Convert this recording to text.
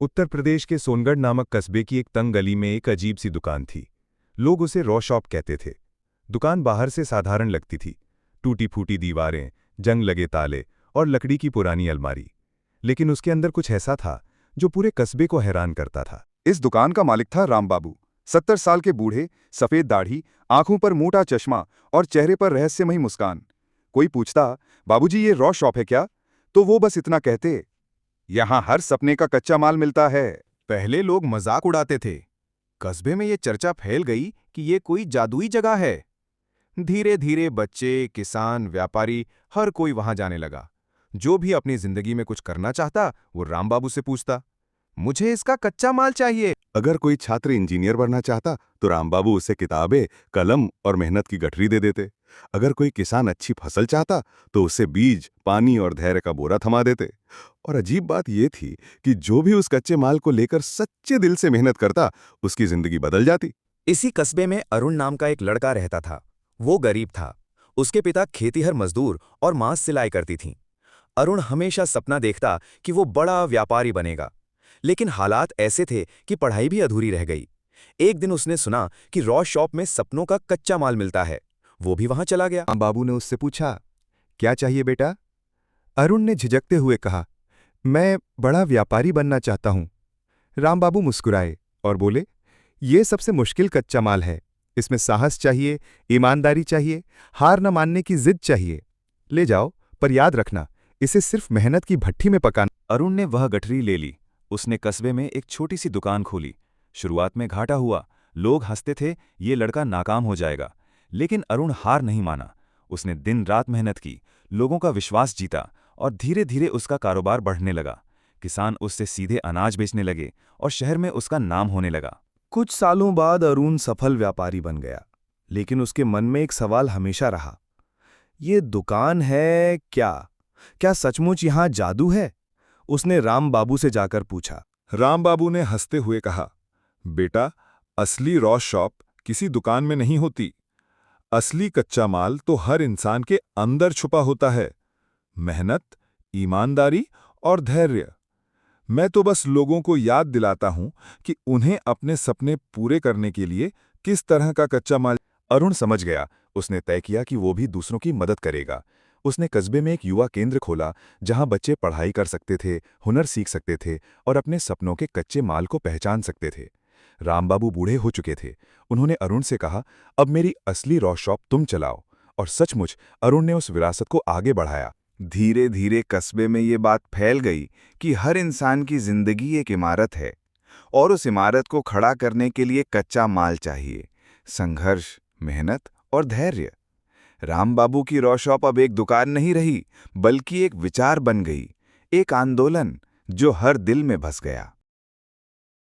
उत्तर प्रदेश के सोनगढ़ नामक कस्बे की एक तंग गली में एक अजीब सी दुकान थी। लोग उसे रॉ शॉप कहते थे। दुकान बाहर से साधारण लगती थी, टूटी फूटी दीवारें, जंग लगे ताले और लकड़ी की पुरानी अलमारी। लेकिन उसके अंदर कुछ ऐसा था जो पूरे कस्बे को हैरान करता था। इस दुकान का मालिक था राम बाबू। 70 साल के बूढ़े, सफेद दाढ़ी, आंखों पर मोटा चश्मा और चेहरे पर रहस्यमयी मुस्कान। कोई पूछता, बाबूजी ये रॉ शॉप है क्या? तो वो बस इतना कहते, यहाँ हर सपने का कच्चा माल मिलता है। पहले लोग मजाक उड़ाते थे। कस्बे में ये चर्चा फैल गई कि ये कोई जादुई जगह है। धीरे धीरे बच्चे, किसान, व्यापारी हर कोई वहां जाने लगा। जो भी अपनी जिंदगी में कुछ करना चाहता वो राम बाबू से पूछता, मुझे इसका कच्चा माल चाहिए। अगर कोई छात्र इंजीनियर बनना चाहता तो राम बाबू उसे किताबें, कलम और मेहनत की गठरी दे देते। अगर कोई किसान अच्छी फसल चाहता तो उसे बीज, पानी और धैर्य का बोरा थमा देते। और अजीब बात यह थी कि जो भी उस कच्चे माल को लेकर सच्चे दिल से मेहनत करता, उसकी जिंदगी बदल जाती। इसी कस्बे में अरुण नाम का एक लड़का रहता था। वो गरीब था। उसके पिता खेतीहर मजदूर और मां सिलाई करती थीं। अरुण हमेशा सपना देखता कि वो बड़ा व्यापारी बनेगा, लेकिन हालात ऐसे थे कि पढ़ाई भी अधूरी रह गई। एक दिन उसने सुना कि रॉ शॉप में सपनों का कच्चा माल मिलता है। वो भी वहां चला गया। बाबू ने उससे पूछा, क्या चाहिए बेटा? अरुण ने झिझकते हुए कहा, मैं बड़ा व्यापारी बनना चाहता हूं। राम बाबू मुस्कुराए और बोले, ये सबसे मुश्किल कच्चा माल है। इसमें साहस चाहिए, ईमानदारी चाहिए, हार न मानने की जिद चाहिए। ले जाओ, पर याद रखना, इसे सिर्फ मेहनत की भट्ठी में पकाना। अरुण ने वह गठरी ले ली। उसने कस्बे में एक छोटी सी दुकान खोली। शुरुआत में घाटा हुआ। लोग हंसते थे, ये लड़का नाकाम हो जाएगा। लेकिन अरुण हार नहीं माना। उसने दिन रात मेहनत की, लोगों का विश्वास जीता और धीरे धीरे उसका कारोबार बढ़ने लगा। किसान उससे सीधे अनाज बेचने लगे और शहर में उसका नाम होने लगा। कुछ सालों बाद अरुण सफल व्यापारी बन गया, लेकिन उसके मन में एक सवाल हमेशा रहा, ये दुकान है क्या? क्या सचमुच यहाँ जादू है? उसने राम बाबू से जाकर पूछा। राम बाबू ने हंसते हुए कहा, बेटा, असली रॉ शॉप किसी दुकान में नहीं होती। असली कच्चा माल तो हर इंसान के अंदर छुपा होता है। मेहनत, ईमानदारी और धैर्य। मैं तो बस लोगों को याद दिलाता हूं कि उन्हें अपने सपने पूरे करने के लिए किस तरह का कच्चा माल। अरुण समझ गया। उसने तय किया कि वो भी दूसरों की मदद करेगा। उसने कस्बे में एक युवा केंद्र खोला, जहां बच्चे पढ़ाई कर सकते थे, हुनर सीख सकते थे और अपने सपनों के कच्चे माल को पहचान सकते थे। राम बाबू बूढ़े हो चुके थे। उन्होंने अरुण से कहा, अब मेरी असली रॉ शॉप तुम चलाओ। और सचमुच अरुण ने उस विरासत को आगे बढ़ाया। धीरे धीरे कस्बे में ये बात फैल गई कि हर इंसान की जिंदगी एक इमारत है और उस इमारत को खड़ा करने के लिए कच्चा माल चाहिए, संघर्ष, मेहनत और धैर्य। राम बाबू की रॉ शॉप अब एक दुकान नहीं रही, बल्कि एक विचार बन गई, एक आंदोलन जो हर दिल में बस गया।